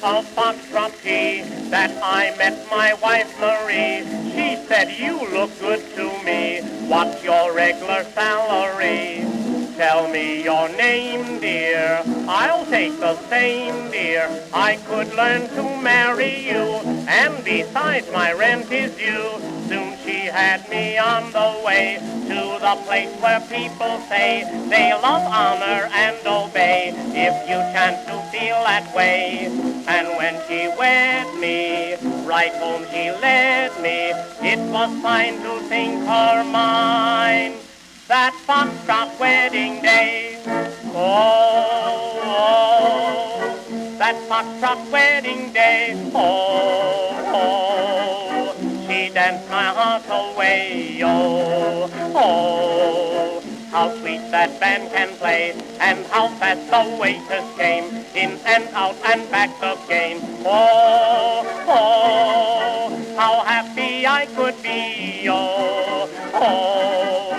of foxtrot tea that I met my wife Marie. She said, you look good to me. What's your regular salary? Tell me your name, dear. I'll take the same, dear. I could learn to marry you, and besides my rent is due. Soon she had me on the way to the place where people say they love, honor, and obey, if you chance to feel that way. And when she wed me, right home she led me. It was fine to think her mine. That foxtrot wedding day, oh, oh, that foxtrot wedding day, oh, oh, she danced my heart away, oh, oh, how sweet that band can play, and how fast the waiters came, in and out and back again, oh, oh, how happy I could be, oh, oh,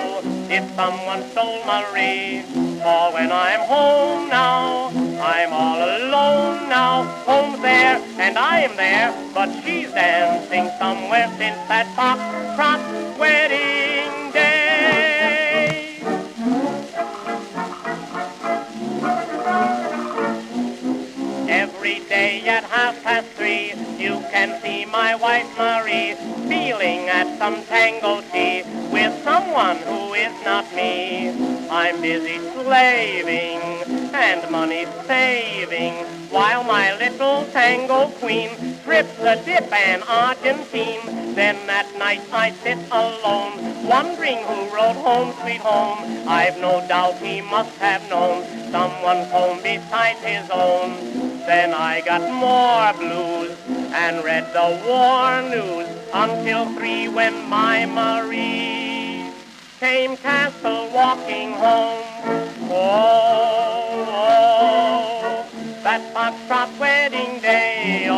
if someone stole Marie. For when I'm home now, I'm all alone now. Home's there and I'm there, but she's dancing somewhere since that foxtrot wedding day. Every day at 3:30, you can see my wife Marie feeling at some tango tea with someone who is not me. I'm busy slaving and money saving, while my little tango queen trips a dip and Argentine. Then at night I sit alone, wondering who wrote Home Sweet Home. I've no doubt he must have known someone's home besides his own. Then I got more blues and read the war news until 3 when my Marie came castle walking home. Oh, oh, that foxtrot wedding day, oh,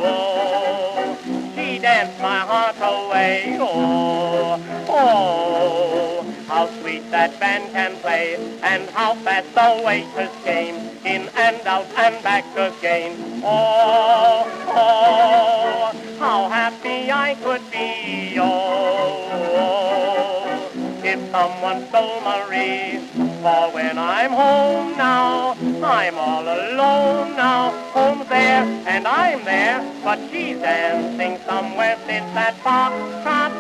oh, she danced my heart away, oh, oh, how sweet that band can play, and how fast the waiters came, in and out and back again, oh, oh, how happy I could be, oh, oh, if someone stole Marie. For when I'm home now, I'm all alone now. Home's there and I'm there, but she's dancing somewhere since that foxtrot